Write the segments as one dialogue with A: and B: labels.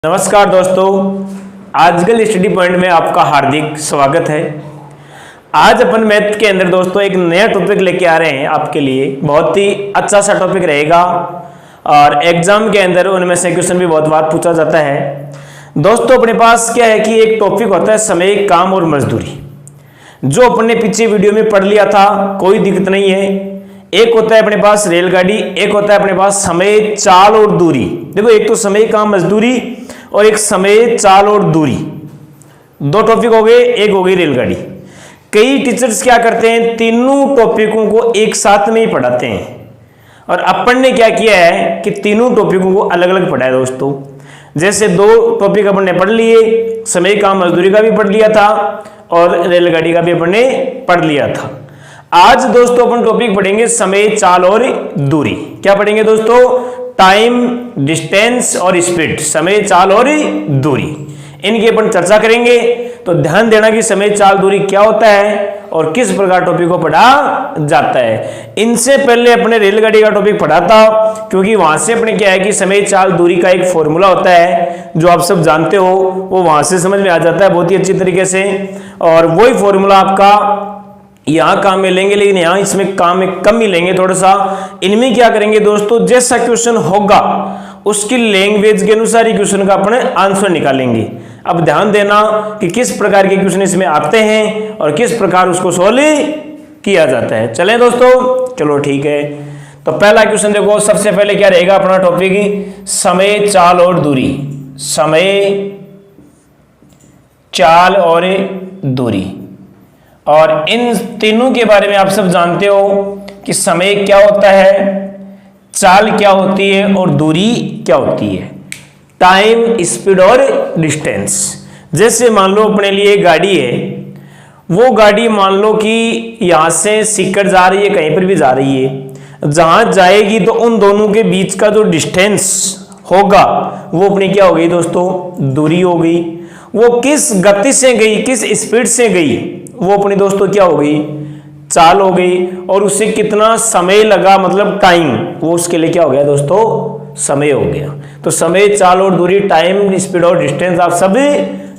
A: नमस्कार दोस्तों, आजकल स्टडी पॉइंट में आपका हार्दिक स्वागत है। आज अपन मैथ के अंदर दोस्तों एक नया टॉपिक लेके आ रहे हैं आपके लिए। बहुत ही अच्छा सा टॉपिक रहेगा और एग्जाम के अंदर उनमें से क्वेश्चन भी बहुत बार पूछा जाता है। दोस्तों अपने पास क्या है कि एक टॉपिक होता है समय, काम और मजदूरी, जो अपन ने पीछे वीडियो में पढ़ लिया था, कोई दिक्कत नहीं है। एक होता है अपने पास रेलगाड़ी, एक होता है अपने पास समय, चाल और दूरी। देखो एक तो समय, काम, मजदूरी और एक समय, चाल और दूरी, दो टॉपिक हो गए, एक हो गई रेलगाड़ी। कई टीचर्स क्या करते हैं, तीनों टॉपिकों को एक साथ में ही पढ़ाते हैं और अपन ने क्या किया है कि तीनों टॉपिकों को अलग अलग पढ़ाया दोस्तों। जैसे दो टॉपिक अपन ने पढ़ लिए, समय, काम, मजदूरी का भी पढ़ लिया था और रेलगाड़ी का भी अपन ने पढ़ लिया था। आज दोस्तों अपन टॉपिक पढ़ेंगे समय, चाल और दूरी। क्या पढ़ेंगे दोस्तों? टाइम, डिस्टेंस और स्पीड, समय, चाल और दूरी, इनकी अपन चर्चा करेंगे। तो ध्यान देना कि समय, चाल, दूरी क्या होता है और किस प्रकार टॉपिक को पढ़ा जाता है। इनसे पहले अपने रेलगाड़ी का टॉपिक पढ़ा था, क्योंकि वहां से अपने क्या है कि समय, चाल, दूरी का एक फॉर्मूला होता है जो आप सब जानते हो, वो वहां से समझ में आ जाता है बहुत ही अच्छी तरीके से। और वही फॉर्मूला आपका यहाँ काम में लेंगे, लेकिन यहाँ इसमें काम में कम मिलेंगे थोड़ा सा। इनमें क्या करेंगे दोस्तों, जैसा क्वेश्चन होगा उसकी लैंग्वेज के अनुसार ही क्वेश्चन का अपने आंसर निकालेंगे। अब ध्यान देना कि किस प्रकार के क्वेश्चन इसमें आते हैं और किस प्रकार उसको सॉल्व किया जाता है। चलें दोस्तों, चलो ठीक है। तो पहला क्वेश्चन देखो, सबसे पहले क्या रहेगा अपना टॉपिक, समय, चाल और दूरी। समय, चाल और दूरी, और इन तीनों के बारे में आप सब जानते हो कि समय क्या होता है, चाल क्या होती है और दूरी क्या होती है। टाइम, स्पीड और डिस्टेंस। जैसे मान लो अपने लिए गाड़ी है, वो गाड़ी मान लो कि यहां से सीकर जा रही है, कहीं पर भी जा रही है, जहां जाएगी तो उन दोनों के बीच का जो डिस्टेंस होगा वो अपनी क्या हो गई दोस्तों, दूरी हो गई। वो किस गति से गई, किस स्पीड से गई, वो अपनी दोस्तों क्या हो गई, चाल हो गई। और उससे कितना समय लगा, मतलब टाइम, वो उसके लिए क्या हो गया दोस्तों, समय हो गया। तो समय, चाल और दूरी, टाइम, स्पीड और डिस्टेंस आप सब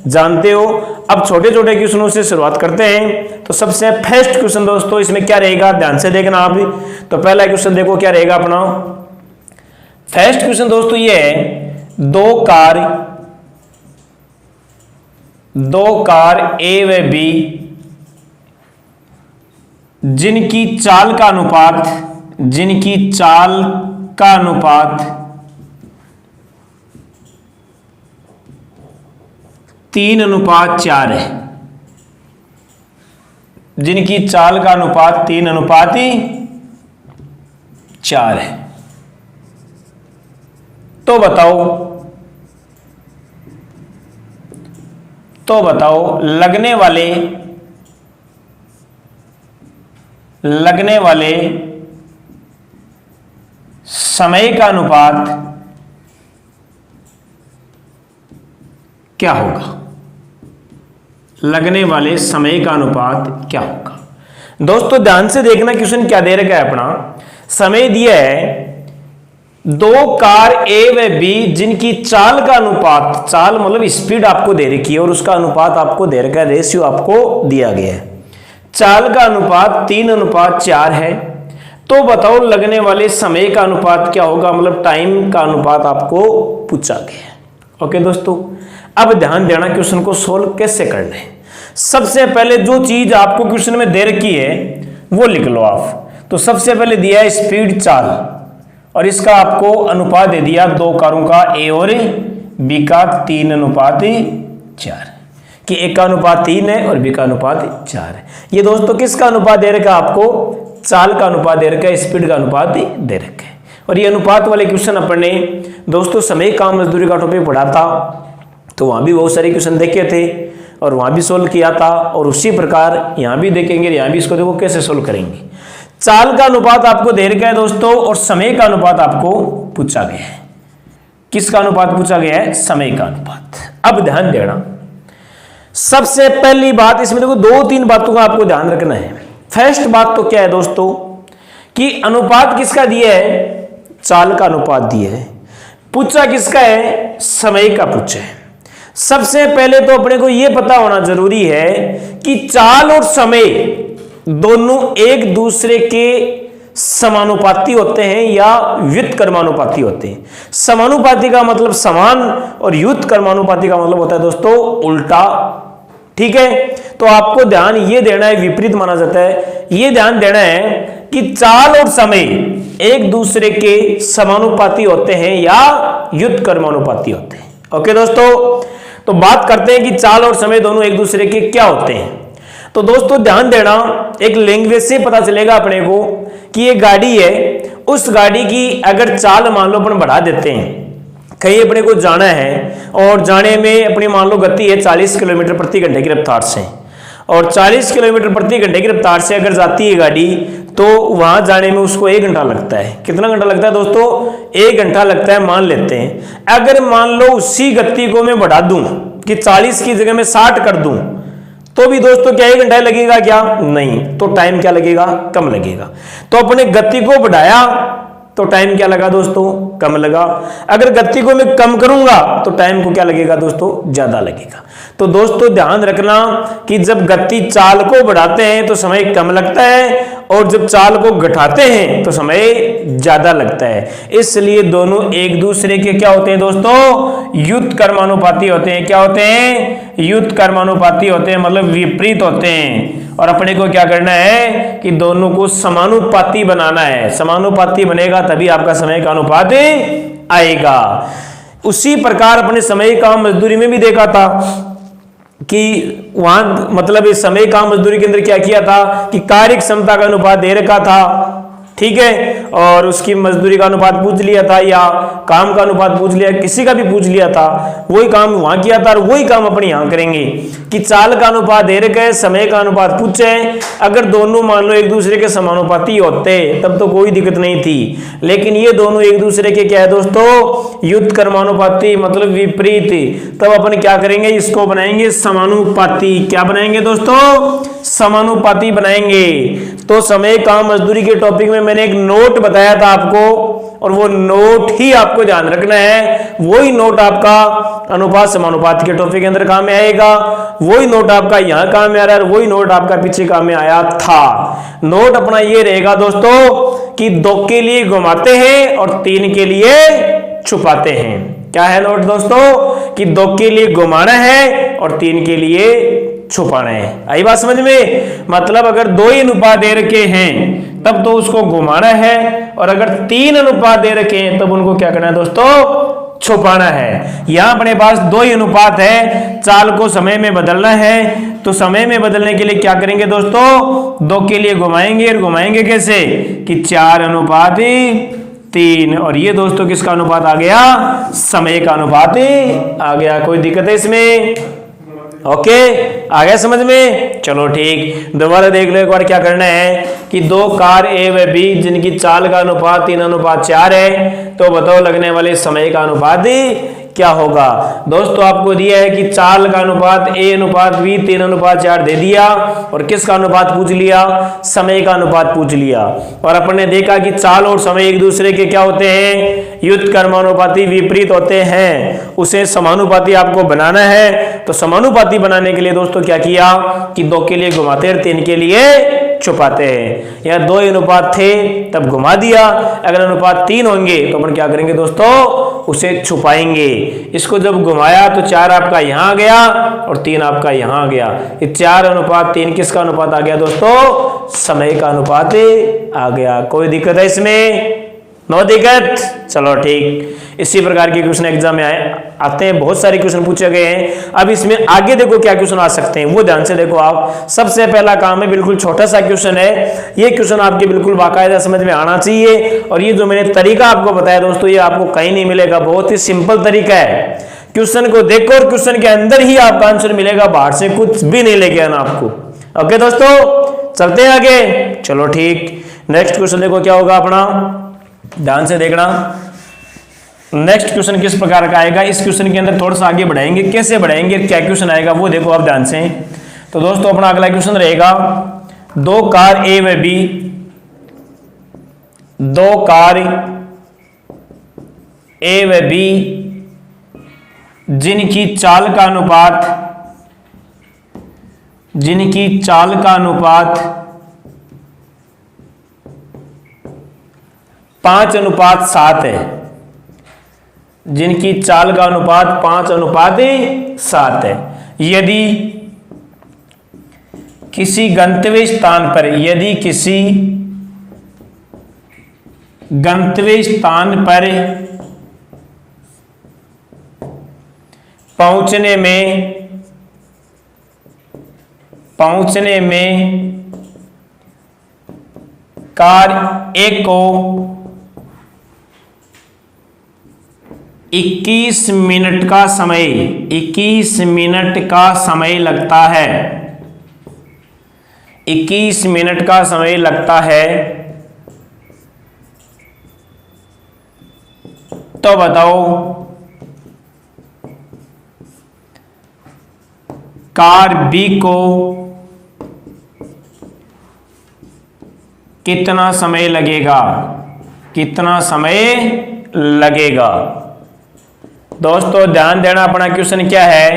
A: जानते हो। अब छोटे छोटे क्वेश्चनों से शुरुआत करते हैं। तो सबसे फर्स्ट क्वेश्चन दोस्तों इसमें क्या रहेगा, ध्यान से देखना आप। तो पहला क्वेश्चन देखो क्या रहेगा अपना। फर्स्ट क्वेश्चन दोस्तों ये है, दो कार ए व बी जिनकी चाल का अनुपात 3:4 है। जिनकी चाल का अनुपात 3:4 है। तो बताओ लगने वाले समय का अनुपात क्या होगा। लगने वाले समय का अनुपात क्या होगा। दोस्तों ध्यान से देखना क्वेश्चन क्या दे रखा है अपना। समय दिया है, दो कार ए व बी जिनकी चाल का अनुपात, चाल मतलब स्पीड आपको दे रखी है और उसका अनुपात आपको दे रखा है, रेशियो आपको दिया गया है। चाल का अनुपात 3:4 है। तो बताओ लगने वाले समय का अनुपात क्या होगा, मतलब टाइम का अनुपात आपको पूछा गया है। ओके दोस्तों, अब ध्यान देना क्वेश्चन को सोल्व कैसे करना है। सबसे पहले जो चीज आपको क्वेश्चन में दे रखी है वो लिख लो आप। तो सबसे पहले दिया है स्पीड, चाल, और इसका आपको अनुपात दे दिया दो कारों का ए और बी का 3:4, कि एक का अनुपात 3 है और बी का अनुपात 4 है। ये दोस्तों किसका अनुपात दे रखा है आपको, चाल का अनुपात दे रखा है, स्पीड का अनुपात दे रखा है। और ये अनुपात वाले क्वेश्चन अपन ने दोस्तों समय, काम, मजदूरी का टॉपिक पढ़ा था, तो वहां भी बहुत सारे क्वेश्चन देखे थे और वहां भी सोल्व किया था। और उसी प्रकार यहां भी देखेंगे, यहां भी इसको देखो कैसे सोल्व करेंगे। चाल का अनुपात आपको दे रखा है दोस्तों और समय का अनुपात आपको पूछा गया है। किसका अनुपात पूछा गया है, समय का अनुपात। अब ध्यान देना, सबसे पहली बात इसमें देखो 2-3 बातों का आपको ध्यान रखना है। फर्स्ट बात तो क्या है दोस्तों कि अनुपात किसका दिया है, चाल का अनुपात दिया है। पूछा किसका है? समय का पूछा है। सबसे पहले तो अपने को यह पता होना जरूरी है कि चाल और समय दोनों एक दूसरे के समानुपाती होते हैं या व्युत्क्रमानुपाती होते हैं। समानुपाती का मतलब समान और व्युत्क्रमानुपाती का मतलब होता है दोस्तों उल्टा। ठीक है, तो आपको ध्यान ये देना है, विपरीत माना जाता है, ये ध्यान देना है कि चाल और समय एक दूसरे के समानुपाती होते हैं या व्युत्क्रमानुपाती होते हैं। ओके दोस्तों, तो बात करते हैं कि चाल और समय दोनों एक दूसरे के क्या होते हैं। तो दोस्तों ध्यान देना, एक लैंग्वेज से पता चलेगा अपने को कि ये गाड़ी है, उस गाड़ी की अगर चाल मान लो अपन बढ़ा देते हैं, कहीं अपने को जाना है और जाने में अपनी मान लो गति है 40 किलोमीटर प्रति घंटे की रफ्तार से, और 40 किलोमीटर प्रति घंटे की रफ्तार से अगर जाती है गाड़ी तो वहां जाने में उसको 1 घंटा लगता है। कितना घंटा लगता है दोस्तों? 1 घंटा लगता है मान लेते हैं। अगर मान लो उसी गति को मैं बढ़ा दूं कि 40 की जगह में 60 कर दूं तो भी दोस्तों क्या 1 घंटा लगेगा क्या? नहीं, तो टाइम क्या लगेगा? कम लगेगा। तो अपने गति को बढ़ाया तो टाइम क्या लगा दोस्तों? कम लगा। अगर गति को मैं कम करूंगा तो टाइम को क्या लगेगा दोस्तों? ज्यादा लगेगा। तो दोस्तों ध्यान रखना कि जब गति चाल को बढ़ाते हैं तो समय कम लगता है और जब चाल को घटाते हैं तो समय ज्यादा लगता है। इसलिए दोनों एक दूसरे के क्या होते हैं दोस्तों? व्युत्क्रमानुपाती होते हैं। क्या होते हैं? व्युत्क्रमानुपाती होते हैं, मतलब विपरीत होते हैं। और अपने को क्या करना है कि दोनों को समानुपाती बनाना है। समानुपाती बनेगा तभी आपका समय का अनुपात आएगा। उसी प्रकार अपने समय का मजदूरी में भी देखा था कि वहां मतलब इस समय काम मजदूरी के अंदर क्या किया था कि कार्य क्षमता का अनुपात दे रखा था, ठीक है, और उसकी मजदूरी का अनुपात पूछ लिया था या काम का अनुपात पूछ लिया, किसी का भी पूछ लिया था, वही काम वहां किया था और वही काम अपने यहां करेंगे कि चाल का अनुपात दे रखे, समय का अनुपात पूछे। अगर दोनों मान लो एक दूसरे के समानुपाती होते तब तो कोई दिक्कत नहीं थी, लेकिन ये दोनों एक दूसरे के क्या है दोस्तों? व्युत्क्रमानुपाती मतलब विपरीत। तब अपन क्या करेंगे? इसको बनाएंगे समानुपाती। क्या बनाएंगे दोस्तों? समानुपाती बनाएंगे। तो समय काम मजदूरी के टॉपिक में मैंने एक नोट बताया था आपको, और वो नोट ही आपको ध्यान रखना है। वही नोट आपका अनुपात समानुपात के टॉपिक के अंदर काम में आएगा, वही नोट आपका यहां काम में आ रहा है, वही नोट आपका पीछे काम में आया था। नोट अपना ये रहेगा दोस्तों कि 2 के लिए घुमाते हैं और 3 के लिए छुपाते हैं। क्या है नोट दोस्तों? कि 2 के लिए घुमाना है और 3 के लिए छुपाना है। आई बात समझ में? मतलब अगर 2 ही अनुपात दे रखे हैं तब तो उसको घुमाना है, और अगर 3 अनुपात दे रखे हैं तब उनको क्या करना है दोस्तों? छुपाना है। यहां अपने पास 2 ही अनुपात है, चाल को समय में बदलना है, तो समय में बदलने के लिए क्या करेंगे दोस्तों? 2 के लिए घुमाएंगे, और घुमाएंगे कैसे कि 4:3। और ये दोस्तों किसका अनुपात आ गया? समय का अनुपात आ गया। कोई दिक्कत है इसमें? ओके, आ गया समझ में? चलो ठीक, दोबारा देख लो एक बार। क्या करना है कि 2 कार ए व बी जिनकी चाल का अनुपात 3:4 है, तो बताओ लगने वाले समय का अनुपात क्या होगा? दोस्तों आपको दिया है कि चाल का अनुपात A/B 3:4 दे दिया, और किसका अनुपात पूछ लिया? समय का अनुपात पूछ लिया। और अपन ने देखा कि चाल और समय एक दूसरे के क्या होते हैं? व्युत्क्रमानुपाती विपरीत होते हैं। उसे समानुपाती आपको बनाना है, तो समानुपाती बनाने के लिए दोस्तों क्या किया कि 2 के लिए घुमाते हैं, 3 के लिए छुपाते हैं। यहाँ 2 अनुपात थे तब घुमा दिया, अगर अनुपात 3 होंगे तो अपन क्या करेंगे दोस्तों? उसे छुपाएंगे। इसको जब घुमाया तो 4 आपका यहां आ गया और 3 आपका यहां आ गया। ये 4:3 किसका अनुपात आ गया दोस्तों? समय का अनुपात आ गया। कोई दिक्कत है इसमें? नो दिक्कत? चलो ठीक। इसी प्रकार के क्वेश्चन एग्जाम में आते हैं, बहुत सारे क्वेश्चन पूछे गए हैं। अब इसमें आगे देखो क्या क्वेश्चन आ सकते हैं, वो ध्यान से देखो आप। सबसे पहला काम है, बिल्कुल छोटा सा क्वेश्चन है, ये क्वेश्चन आपके बिल्कुल बाकायदा समझ में आना चाहिए। और ये जो मैंने तरीका आपको बताया दोस्तों, ये आपको कहीं नहीं मिलेगा, बहुत ही सिंपल तरीका है। क्वेश्चन को देखो और क्वेश्चन के अंदर ही आपका आंसर मिलेगा, बाहर से कुछ भी नहीं लेके आना आपको। ओके दोस्तों, चलते हैं आगे। चलो ठीक, नेक्स्ट क्वेश्चन देखो क्या होगा अपना, ध्यान से देखना। नेक्स्ट क्वेश्चन किस प्रकार का आएगा, इस क्वेश्चन के अंदर थोड़ा सा आगे बढ़ाएंगे, कैसे बढ़ाएंगे, क्या क्वेश्चन आएगा वो देखो आप ध्यान से। तो दोस्तों अपना अगला क्वेश्चन रहेगा, 2 कार ए व बी, 2 कार ए व बी जिनकी चाल का अनुपात 5:7 है, जिनकी चाल का अनुपात 5:7 है। यदि किसी गंतव्य स्थान पर पहुंचने में कार एक को 21 मिनट का समय लगता है, 21 मिनट का समय लगता है, तो बताओ कार बी को कितना समय लगेगा। दोस्तों ध्यान देना, अपना क्वेश्चन क्या है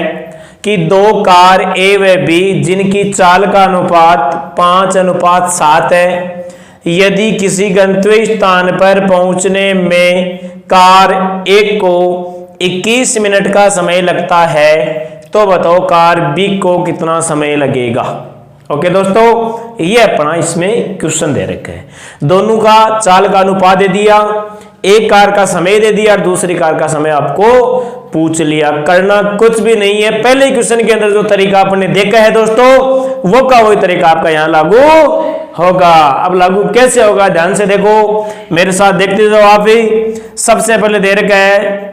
A: कि दो कार ए व बी जिनकी चाल का अनुपात 5:7 है, यदि किसी गंतव्य स्थान पर पहुंचने में कार एक को 21 मिनट का समय लगता है, तो बताओ कार बी को कितना समय लगेगा। ओके दोस्तों, ये अपना इसमें क्वेश्चन दे रखा है। दोनों का चाल का अनुपात दे दिया, एक कार का समय दे दिया और दूसरी कार का समय आपको पूछ लिया। करना कुछ भी नहीं है, पहले क्वेश्चन के अंदर जो तरीका आपने देखा है दोस्तों, वो का वही तरीका आपका यहां लागू होगा। अब लागू कैसे होगा, ध्यान से देखो, मेरे साथ देखते जाओ आप ही। सबसे पहले दे रखा है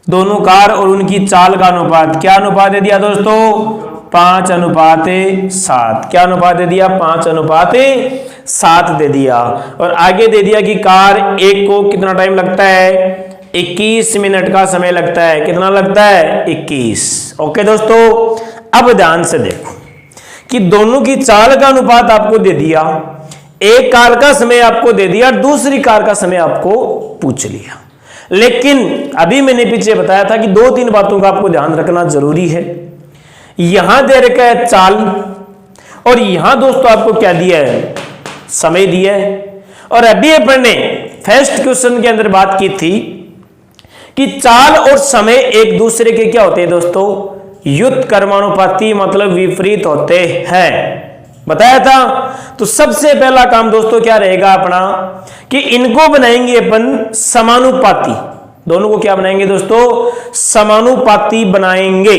A: दोनों कार और उनकी चाल का अनुपात। क्या अनुपात दे दिया दोस्तों? 5:7। क्या अनुपात दे दिया? 5:7 दे दिया। और आगे दे दिया कि कार एक को कितना टाइम लगता है? 21 मिनट का समय लगता है। कितना लगता है? 21। ओके दोस्तों, अब ध्यान से देखो कि दोनों की चाल का अनुपात आपको दे दिया, एक कार का समय आपको दे दिया, दूसरी कार का समय आपको पूछ लिया। लेकिन अभी मैंने पीछे बताया था कि 2-3 बातों का आपको ध्यान रखना जरूरी है। यहां दे रखा है चाल, और यहां दोस्तों आपको क्या दिया है? समय दिया है। और अभी अपन ने फर्स्ट क्वेश्चन के अंदर बात की थी कि चाल और समय एक दूसरे के क्या होते हैं दोस्तों? युत कर्मानुपाती, मतलब विपरीत होते हैं, बताया था। तो सबसे पहला काम दोस्तों क्या रहेगा अपना कि इनको बनाएंगे अपन समानुपाती। दोनों को क्या बनाएंगे दोस्तों? समानुपाती बनाएंगे,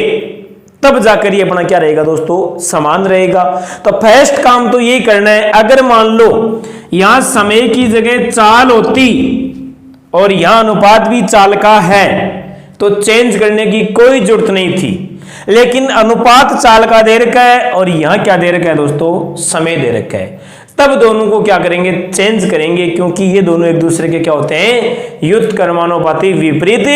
A: तब जाकर ये अपना क्या रहेगा दोस्तों? समान रहेगा। तो फर्स्ट काम तो यही करना है। अगर मान लो यहां समय की जगह चाल होती और यहां अनुपात भी चाल का है, तो चेंज करने की कोई जरूरत नहीं थी। लेकिन अनुपात चाल का दे रखा है और यहां क्या दे रखा है दोस्तों? समय दे रखा है। तब दोनों को क्या करेंगे? चेंज करेंगे, क्योंकि ये दोनों एक दूसरे के क्या होते हैं? युत कर्मानुपाती, विपरीत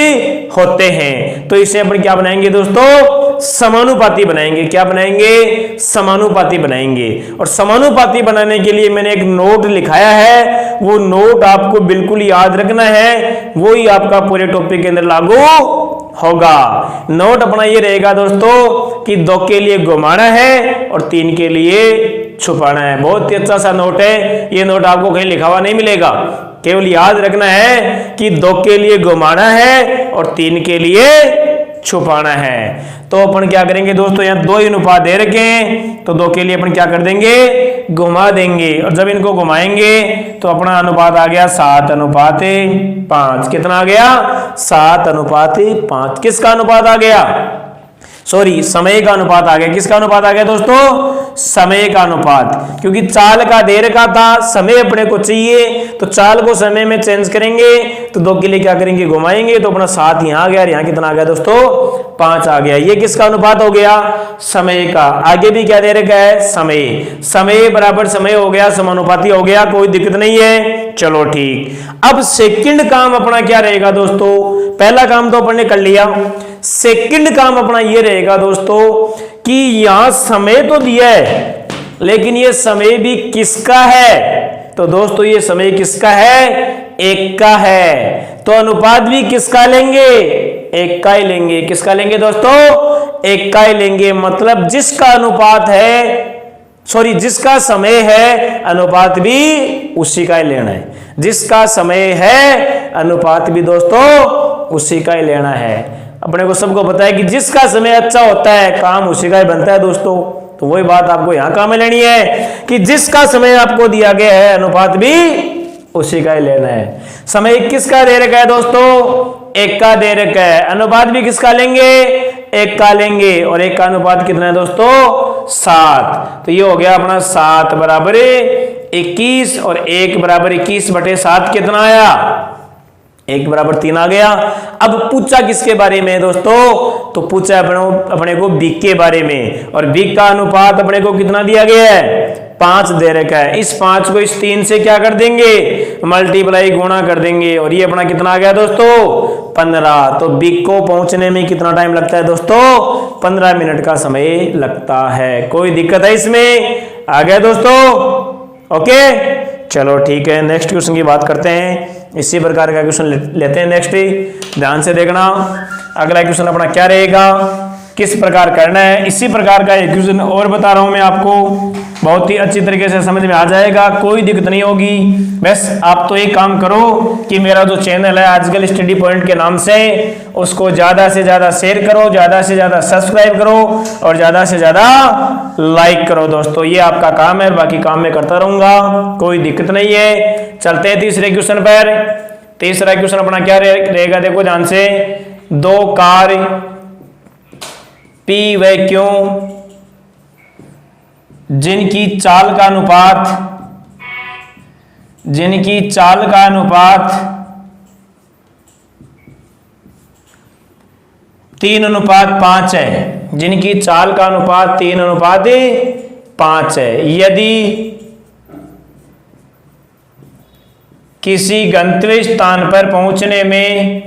A: होते हैं। तो इसे अपन क्या बनाएंगे दोस्तों? समानुपाती बनाएंगे। क्या बनाएंगे? समानुपाती बनाएंगे। और समानुपाती बनाने के लिए मैंने एक नोट लिखाया है, वो नोट आपको बिल्कुल याद रखना है, वो ही आपका पूरे टॉपिक के अंदर लागू होगा। नोट अपना ये रहेगा दोस्तों कि 2 के लिए घुमाना है और 3 के लिए छुपाना है। बहुत ही अच्छा सा नोट है, ये नोट आपको कहीं लिखा हुआ नहीं मिलेगा। केवल याद रखना है कि 2 के लिए घुमाना है और 3 के लिए छुपाना है। तो अपन क्या करेंगे दोस्तों? यहाँ 2 अनुपात दे रखे हैं, तो 2 के लिए अपन क्या कर देंगे? घुमा देंगे। और जब इनको घुमाएंगे तो अपना अनुपात आ गया 7:5। कितना आ गया? 7:5। किसका अनुपात आ गया? सॉरी, समय का अनुपात आ गया। किसका अनुपात आ गया दोस्तों? समय का अनुपात। क्योंकि चाल का दे रखा था, समय अपने को चाहिए, तो चाल को समय में चेंज करेंगे, तो 2 के लिए क्या करेंगे? घुमाएंगे, तो अपना 7 यहां आ गया और यहां कितना आ गया दोस्तों? 5 आ गया। ये किसका अनुपात हो गया? समय का। आगे भी क्या दे रखा है? समय। समय बराबर समय हो गया, समानुपाती हो गया, कोई दिक्कत नहीं है। चलो ठीक। अब सेकंड काम अपना क्या रहेगा दोस्तों? पहला काम तो अपन ने कर लिया, सेकंड काम अपना ये रहेगा दोस्तों कि यहां समय तो दिया है, लेकिन ये समय भी किसका है? तो दोस्तों ये समय किसका है? एक का है, तो अनुपात भी किसका लेंगे, एक का ही लेंगे। किसका लेंगे दोस्तों, एक का ही लेंगे। मतलब जिसका अनुपात है, सॉरी जिसका समय है, अनुपात भी उसी का ही लेना है। जिसका समय है, अनुपात भी दोस्तों उसी का ही लेना है। अपने को सबको पता है कि जिसका समय अच्छा होता है, काम उसी का ही बनता है दोस्तों। तो वही बात आपको यहां काम में लेनी है कि जिसका समय आपको दिया गया है, अनुपात भी उसी का ही लेना है। समय किसका दे रखा है दोस्तों, एक का दे रखा है। अनुपात भी किसका लेंगे, एक का लेंगे। और एक का अनुपात कितना है दोस्तों, 7। तो ये हो गया अपना 7 बराबर 21 और 1 बराबर 21/7 कितना आया, 1 बराबर 3 आ गया। अब पूछा किसके बारे में दोस्तों, तो पूछा अपने को बीक के बारे में। और बीक का अनुपात अपने को कितना दिया गया है, 5 दे रखा है। इस 5 को इस 3 से क्या कर देंगे, मल्टीप्लाई गुणा कर देंगे। और ये अपना कितना आ गया दोस्तों, 15। तो बीक को पहुंचने में कितना टाइम लगता है दोस्तों, 15 मिनट का समय लगता है। कोई दिक्कत है इसमें, आ गया दोस्तों, ओके। चलो ठीक है, नेक्स्ट क्वेश्चन की बात करते हैं। इसी प्रकार का क्वेश्चन लेते हैं नेक्स्ट, ध्यान से देखना। अगला क्वेश्चन अपना क्या रहेगा, किस प्रकार करना है, इसी प्रकार का एक क्वेश्चन और बता रहा हूं मैं आपको, बहुत ही अच्छी तरीके से समझ में आ जाएगा, कोई दिक्कत नहीं होगी। बस आप तो एक काम करो कि मेरा जो चैनल है आजकल स्टडी पॉइंट के नाम से, उसको ज्यादा से ज्यादा शेयर करो, ज्यादा से ज्यादा सब्सक्राइब करो और ज्यादा से ज्यादा लाइक करो दोस्तों। ये आपका काम है, बाकी काम मैं करता रहूंगा, कोई दिक्कत नहीं है। चलते हैं तीसरे क्वेश्चन पर। तीसरा क्वेश्चन अपना क्या रहेगा, देखो ध्यान से। 2 कार पी व क्यों जिनकी चाल का अनुपात 3:5 है, जिनकी चाल का अनुपात 3:5 है। यदि किसी गंतव्य स्थान पर पहुंचने में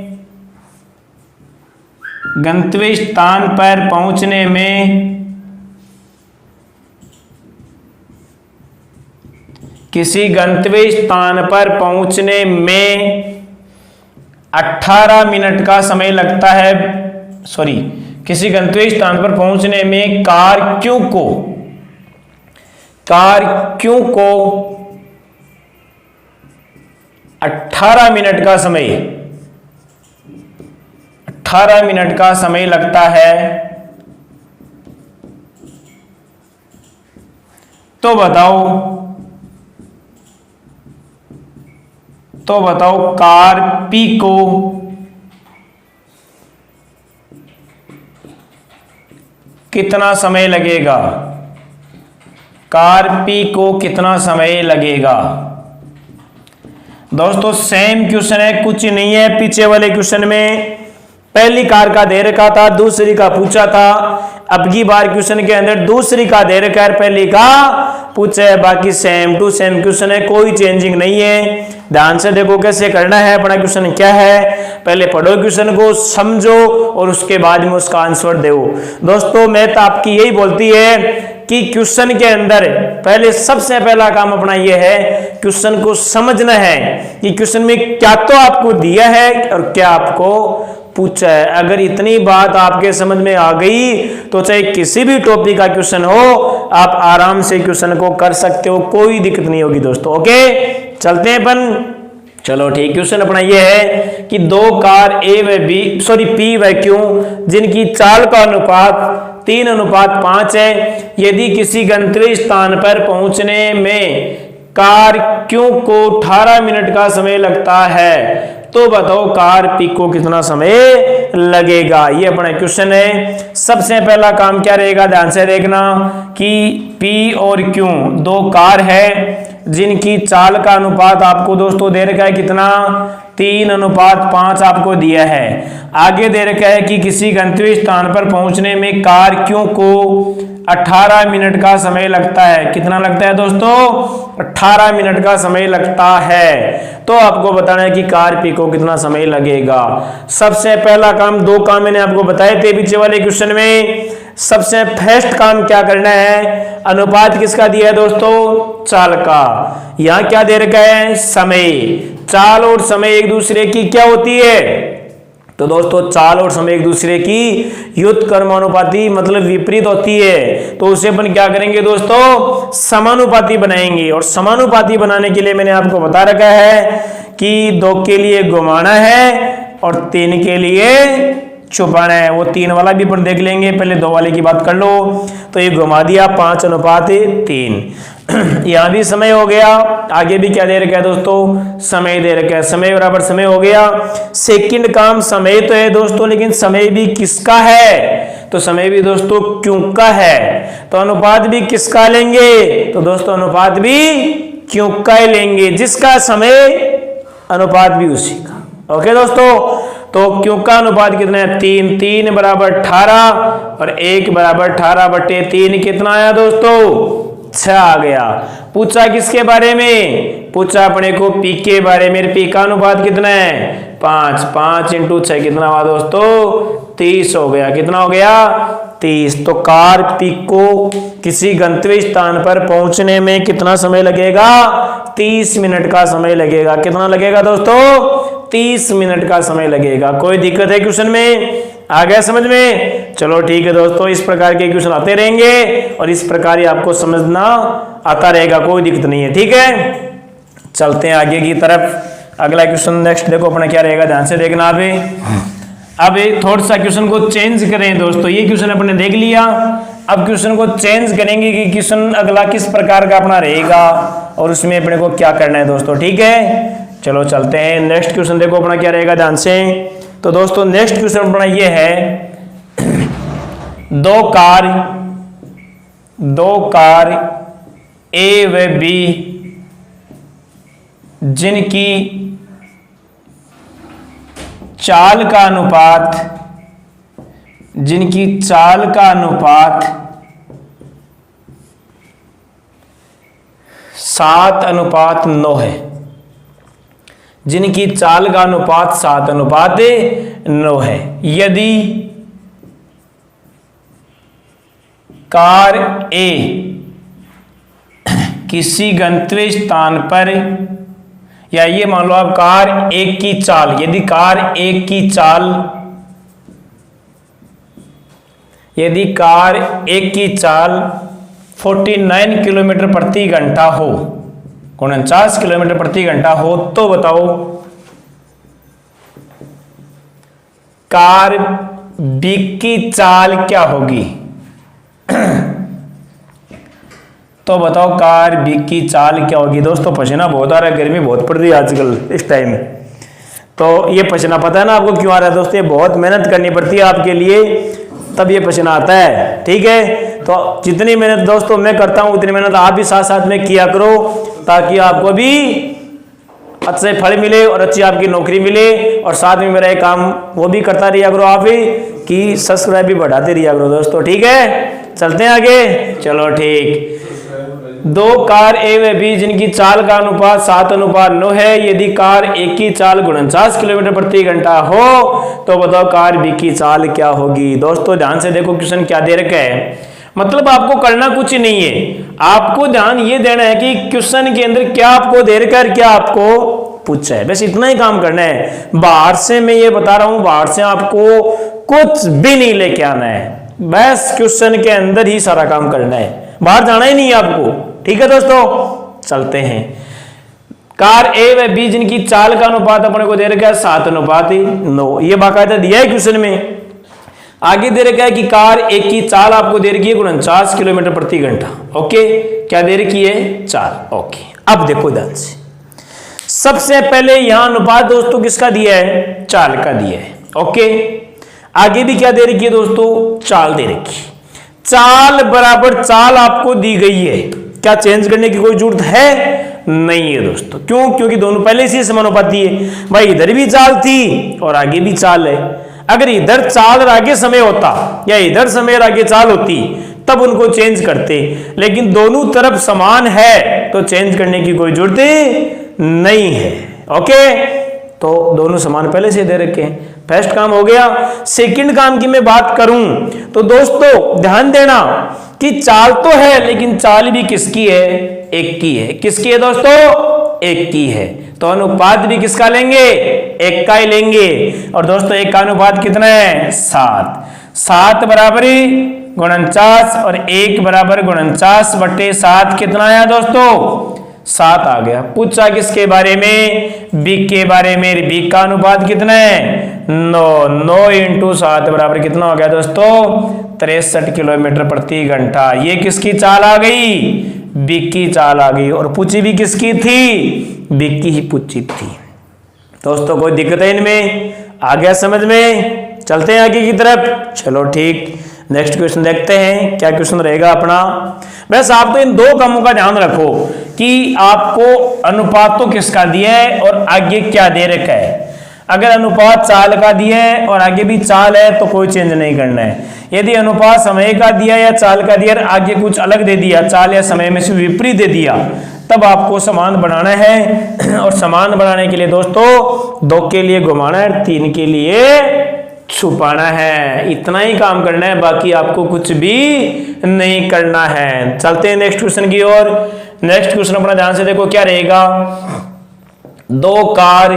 A: किसी गंतव्य स्थान पर पहुंचने में 18 मिनट का समय लगता है, सॉरी किसी गंतव्य स्थान पर पहुंचने में कार क्यू को 18 मिनट का समय लगता है, तो बताओ कार पी को कितना समय लगेगा, कार पी को कितना समय लगेगा। दोस्तों सेम क्वेश्चन है, कुछ नहीं है। पीछे वाले क्वेश्चन में पहली कार का दे रखा था, दूसरी का पूछा था। अब की बार क्वेश्चन के अंदर दूसरी का दे रखा है, पहली का पूछा है। बाकी सेम टू सेम क्वेश्चन है, कोई चेंजिंग नहीं है। ध्यान से देखो कैसे करना है। अपना क्वेश्चन क्या है, पहले पढ़ो क्वेश्चन को, समझो और उसके बाद में उसका आंसर दो। दोस्तों मैथ आपकी यही बोलती है कि क्वेश्चन के अंदर पहले सबसे पहला काम अपना यह है, क्वेश्चन को समझना है कि क्वेश्चन में क्या तो आपको दिया है और क्या आपको पूछा है। अगर इतनी बात आपके समझ में आ गई तो चाहे किसी भी टॉपिक का क्वेश्चन हो, आप आराम से क्वेश्चन को कर सकते हो, कोई दिक्कत नहीं होगी दोस्तों। ओके चलते हैं अपन। चलो ठीक, क्वेश्चन अपना यह है कि 2 कार पी व क्यू जिनकी चाल का अनुपात 3:5 है। यदि किसी गंतव्य स्थान पर पहुंचने में कार क्यू को 18 मिनट का समय लगता है, तो बताओ कार पी को कितना समय लगेगा। ये अपना क्वेश्चन है। सबसे पहला काम क्या रहेगा, ध्यान से देखना कि पी और क्यू 2 कार है जिनकी चाल का अनुपात आपको दोस्तों दे रखा है कितना, 3:5 आपको दिया है। आगे दे रखा है कि किसी गंतव्य स्थान पर पहुंचने में कार क्यू को 18 मिनट का समय लगता है। कितना लगता है दोस्तों, 18 मिनट का समय लगता है। तो आपको बताना है कि कार पी को कितना समय लगेगा। सबसे पहला काम, 2 काम मैंने आपको बताए थे पीछे वाले क्वेश्चन में। सबसे फर्स्ट काम क्या करना है, अनुपात किसका दिया है दोस्तों, चाल का। यहां क्या दे रखा है, समय। चाल और समय एक दूसरे की क्या होती है? तो दोस्तों चाल और समय एक दूसरे की व्युत्क्रमानुपाती मतलब विपरीत होती है। तो उसे अपन क्या करेंगे दोस्तों? समानुपाती बनाएंगे। और समानुपाती बनाने के लिए मैंने आपको बता रखा है कि 2 के लिए घुमाना है और 3 के लिए छुपाना है। वो 3 वाला भी अपन देख लेंगे, पहले 2 वाले की बात कर लो। तो ये घुमा दिया 5:3। यहां भी समय हो गया, आगे भी क्या दे रखा है दोस्तों? समय दे रखा है। समय बराबर समय हो गया। सेकंड काम समय तो है दोस्तों, लेकिन समय भी किसका है? तो समय भी दोस्तों क्यों का है। तो अनुपात भी किसका लेंगे? तो दोस्तों अनुपात भी क्यों का लेंगे, जिसका समय अनुपात भी उसी का। ओके दोस्तों, तो क्यों का अनुपात कितना है? 3। 3 बराबर 18 और 1 बराबर 18/3 कितना आया दोस्तों? 6 आ गया। पूछा किसके बारे में? पूछा अपने को पी के बारे में। पी का अनुपात कितना है? 5। 5 × 6 कितना हुआ दोस्तों? 30 हो गया। कितना हो गया? 30। तो कार पी को किसी गंतव्य स्थान पर पहुंचने में कितना समय लगेगा? 30 मिनट का समय लगेगा। कितना लगेगा दोस्तों? 30 मिनट का समय लगेगा। कोई दिक्कत है क्वेश्चन में? आ गया समझ में? चलो ठीक है दोस्तों, इस प्रकार के क्वेश्चन आते रहेंगे और इस प्रकार ही आपको समझना आता रहेगा, कोई दिक्कत नहीं है। ठीक है, चलते हैं आगे की तरफ। अगला क्वेश्चन नेक्स्ट देखो अपना क्या रहेगा, ध्यान से देखना। अब थोड़ा सा क्वेश्चन को चेंज करें दोस्तों। ये क्वेश्चन अपने देख लिया, अब क्वेश्चन को चेंज करेंगे कि क्वेश्चन अगला किस प्रकार का अपना रहेगा और उसमें अपने को क्या करना है दोस्तों। ठीक है, चलो चलते हैं। नेक्स्ट क्वेश्चन देखो अपना क्या रहेगा, ध्यान से। तो दोस्तों नेक्स्ट क्वेश्चन अपना ये है, दो कार ए व बी जिनकी चाल का अनुपात 7:9 है। जिनकी चाल का अनुपात 7:9 है। यदि कार ए किसी गंतव्य स्थान पर, या ये मान लो आप कार एक की चाल, यदि कार एक की चाल 49 किलोमीटर प्रति घंटा हो, 49 किलोमीटर प्रति घंटा हो, तो बताओ कार बी की चाल क्या होगी? तो बताओ कार बी की चाल क्या होगी? दोस्तों पसीना बहुत आ रहा है, गर्मी बहुत पड़ रही है आजकल इस टाइम। तो ये पसीना पता है ना आपको क्यों आ रहा है दोस्तों? ये बहुत मेहनत करनी पड़ती है आपके लिए, तब ये पसीना आता है। ठीक है, तो जितनी मेहनत दोस्तों मैं करता हूं उतनी मेहनत आप भी साथ साथ में किया करो, ताकि आपको भी अच्छे फल मिले और अच्छी आपकी नौकरी मिले। और साथ में मेरा एक काम वो भी करता रहिया करो आप भी, कि सब्सक्राइब भी बढ़ाते रहिया करो दोस्तों। ठीक है, चलते हैं आगे। चलो ठीक, दो कार ए व बी जिनकी चाल का अनुपात 7:9 है। यदि कार एक की चाल 49 किलोमीटर प्रति घंटा हो, तो बताओ कार बी की चाल क्या होगी? दोस्तों ध्यान से देखो क्वेश्चन क्या दे रखा है। मतलब आपको करना कुछ नहीं है, आपको ध्यान ये देना है कि क्वेश्चन के अंदर क्या आपको दे रखा है, क्या आपको पूछा है, बस इतना ही काम करना है। बाहर से मैं ये बता रहा हूं, बाहर से आपको कुछ भी नहीं लेके आना है, बस क्वेश्चन के अंदर ही सारा काम करना है, बाहर जाना ही नहीं है आपको। ठीक है दोस्तों, चलते हैं। कार ए व बी जिनकी चाल का अनुपात अपने को दे रखा है 7:9, ये बाकायदा दिया है क्वेश्चन में। आगे दे रखा है कि कार एक की चाल आपको दे रखी है 49 किलोमीटर प्रति घंटा। ओके, क्या दे रखी है? चाल। ओके, अब देखो ध्यान से, सबसे पहले यहां अनुपात दोस्तों किसका दिया है? चाल का दिया है। ओके, आगे भी क्या दे रखी है दोस्तों? चाल दे रखी। चाल बराबर चाल आपको दी गई है, क्या चेंज करने की कोई जरूरत है? नहीं है दोस्तों। क्यों? क्योंकि दोनों पहले से समानुपाती है। भाई इधर भी चाल थी और आगे भी चाल है। अगर इधर चाल और आगे समय होता, या इधर समय और आगे चाल होती, तब उनको चेंज करते, लेकिन दोनों तरफ समान है तो चेंज करने की कोई जरूरत नहीं है। ओके, तो दोनों समान पहले से दे रखे हैं। फर्स्ट काम हो गया। सेकंड काम की मैं बात करूं तो दोस्तों ध्यान देना कि चाल तो है, लेकिन चाल भी किसकी है? एक की है। किसकी है दोस्तों? 1 की है, तो अनुपात भी किसका लेंगे? 1 का ही लेंगे। और दोस्तों 1 का अनुपात कितना है? 7। 7 बराबर 49 और 1 बराबर 49/7 कितना आया दोस्तों? 7 आ गया। पूछा किसके बारे में? बी के बारे में। बी का अनुपात कितना है? 9। 9 × 7 बराबर कितना हो गया दोस्तों? 63 किलोमीटर प्रति घंटा। ये किसकी चाल आ गई? बी की चाल आ गई। और पूछी भी किसकी थी? बी की ही पूछी थी। दोस्तों कोई दिक्कत है इनमें? आ गया समझ में? चलते हैं आगे की तरफ। चलो ठीक, नेक्स्ट क्वेश्चन देखते हैं क्या क्वेश्चन रहेगा अपना। बस आप तो इन 2 कामों का ध्यान रखो कि आपको अनुपात तो किसका दिया है और आगे क्या दे रखा है। अगर अनुपात चाल का दिया है और आगे भी चाल है तो कोई चेंज नहीं करना है। यदि अनुपात समय का दिया या चाल का दिया और आगे कुछ अलग दे दिया, चाल या समय में से विपरीत दे दिया, तब आपको समान बनाना है। और समान बनाने के लिए दोस्तों 2 के लिए घुमाना है, 3 के लिए छुपाना है। इतना ही काम करना है, बाकी आपको कुछ भी नहीं करना है। चलते हैं नेक्स्ट क्वेश्चन की ओर। नेक्स्ट क्वेश्चन अपना ध्यान से देखो क्या रहेगा। 2 कार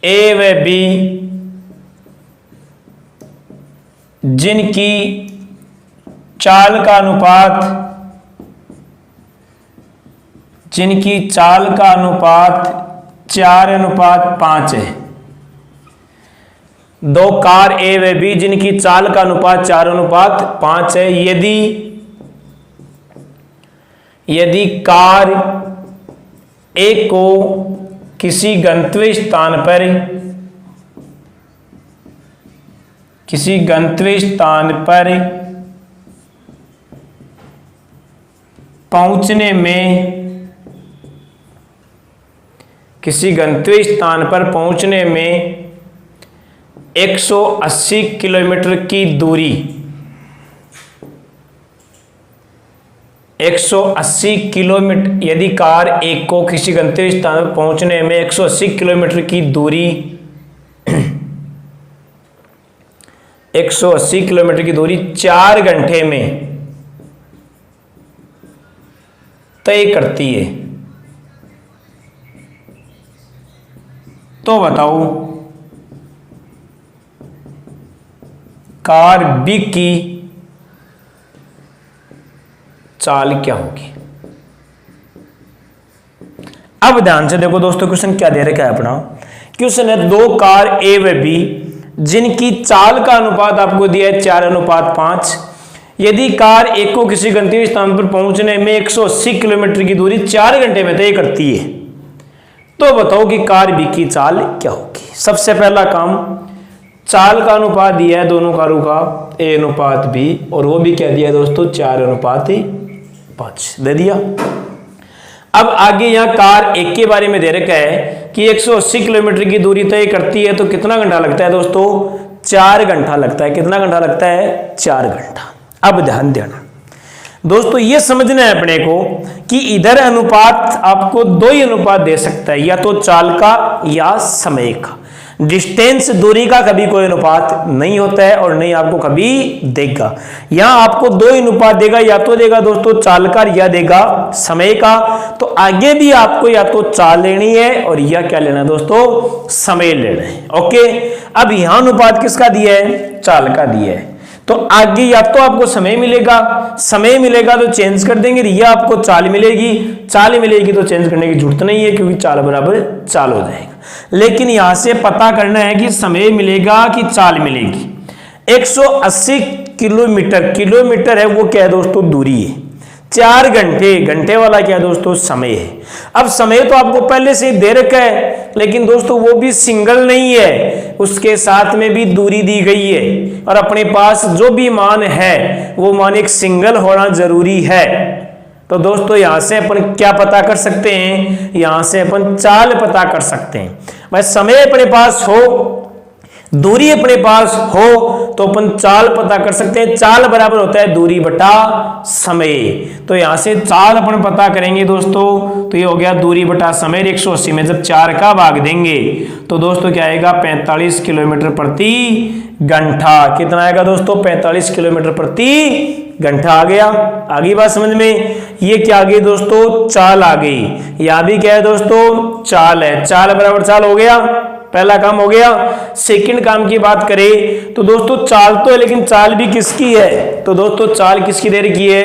A: ए व बी जिनकी चाल का अनुपात 4:5 है। 2 कार ए व बी जिनकी चाल का अनुपात 4:5 है। यदि कार ए को किसी गंतव्य स्थान पर पहुंचने में 180 किलोमीटर की दूरी 180 किलोमीटर यदि कार एक को किसी गंतव्य स्थान पर पहुंचने में 180 किलोमीटर की दूरी 180 किलोमीटर की दूरी 4 घंटे में तय करती है, तो बताओ कार बी की चाल क्या होगी। अब ध्यान से देखो दोस्तों, क्वेश्चन क्या दे रखा है अपना। क्वेश्चन है 2 कार ए व बी जिनकी चाल का अनुपात आपको दिया है 4:5। यदि कार एक को किसी गंतव्य स्थान पर पहुंचने में 180 किलोमीटर की दूरी 4 घंटे में तय करती है, तो बताओ कि कार बी की चाल क्या होगी। सबसे पहला काम, चाल का अनुपात दिया है दोनों कारों का A/B, और वो भी क्या दिया है दोस्तों 4:5 दे दिया। अब आगे यहां कार एक के बारे में दे रखा है कि 180 किलोमीटर की दूरी तय करती है, तो कितना घंटा लगता है दोस्तों 4 घंटा लगता है। कितना घंटा लगता है 4 घंटा। अब ध्यान देना दोस्तों, ये समझना है अपने को कि इधर अनुपात आपको 2 ही अनुपात दे सकता है, या तो चाल का या समय का। डिस्टेंस दूरी का कभी कोई अनुपात नहीं होता है और नहीं आपको कभी देगा। यहां आपको 2 अनुपात देगा, या तो देगा दोस्तों चाल का या देगा समय का। तो आगे भी आपको या तो चाल लेनी है और या क्या लेना है दोस्तों समय लेना है। ओके, अब यहां अनुपात किसका दिया है चाल का दिया है, तो आगे या तो आपको समय मिलेगा तो चेंज कर देंगे, या आपको चाल मिलेगी तो चेंज करने की जरूरत नहीं है, क्योंकि चाल बराबर चाल हो जाएगा। लेकिन यहां से पता करना है कि समय मिलेगा कि चाल मिलेगी। 180 किलोमीटर है, वो क्या है दोस्तों दूरी है। 4 घंटे वाला क्या है दोस्तों समय है। अब समय तो आपको पहले से दे रखा है, लेकिन दोस्तों वो भी सिंगल नहीं है, उसके साथ में भी दूरी दी गई है, और अपने पास जो भी मान है वो मान एक सिंगल होना जरूरी है। तो दोस्तों यहां से अपन क्या पता कर सकते हैं, यहां से अपन चाल पता कर सकते हैं। भाई समय अपने पास हो, दूरी अपने पास हो तो अपन चाल पता कर सकते हैं। चाल बराबर होता है दूरी बटा समय। तो यहां से चाल अपन पता करेंगे दोस्तों, तो ये हो गया दूरी बटा समय। 180 में जब 4 का भाग देंगे तो दोस्तों क्या आएगा, 45 किलोमीटर प्रति घंटा। कितना आएगा दोस्तों, 45 किलोमीटर प्रति घंटा आ गया। आगे बात समझ में, ये क्या आ गई दोस्तों, चाल आ गई। यहां भी क्या है दोस्तों, चाल है। चाल बराबर चाल हो गया, पहला काम हो गया। सेकंड काम की बात करें तो दोस्तों चाल तो है, लेकिन चाल भी किसकी है, तो दोस्तों चाल किसकी दे रखी है,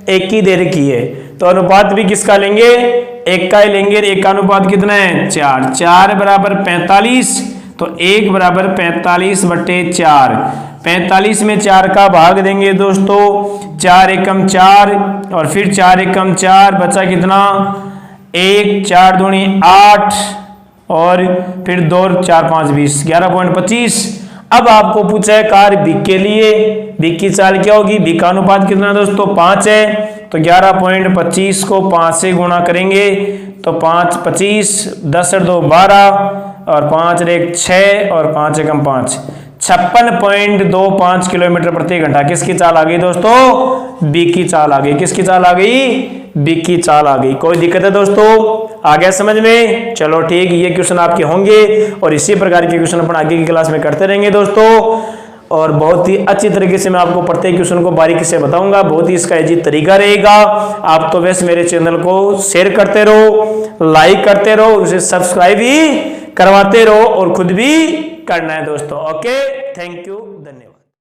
A: एक की दे रखी है। तो अनुपात भी किसका लेंगे, एक का ही लेंगे। एक का अनुपात कितना है, 4। 4 बराबर 45, तो 1 बराबर 45 बटे 4। 45 में 4 का भाग देंगे दोस्तों, 4 एकम 4 और फिर 4 एकम 4, बचा कितना, 1, 4 दूनी 8 और फिर 2 4 5 20, 11.25। अब आपको पूछा है कार्य बी के लिए, बी की चाल क्या होगी, बी का अनुपात कितना दोस्तों, 5 है। तो 11.25 को 5 से गुणा करेंगे तो 5 25, 10 और 2 12 और 5 और 1 6 और 5 एकम 5, 56.25 किलोमीटर प्रति घंटा। किसकी चाल आ गई दोस्तों, बी की चाल आ गई। किसकी चाल आ गई, बी की चाल आ गई। कोई दिक्कत है दोस्तों, आ गया समझ में, चलो ठीक। ये क्वेश्चन आपके होंगे और इसी प्रकार के क्वेश्चन अपन आगे की क्लास में करते रहेंगे दोस्तों। और बहुत ही अच्छी तरीके से मैं आपको प्रत्येक क्वेश्चन को बारीकी से बताऊंगा। बहुत ही इसका इजी तरीका रहेगा। आप तो वैसे मेरे चैनल को शेयर करते रहो, लाइक करते रहो, उसे सब्सक्राइब भी करवाते रहो और खुद भी करना है दोस्तों। ओके, थैंक यू, धन्यवाद।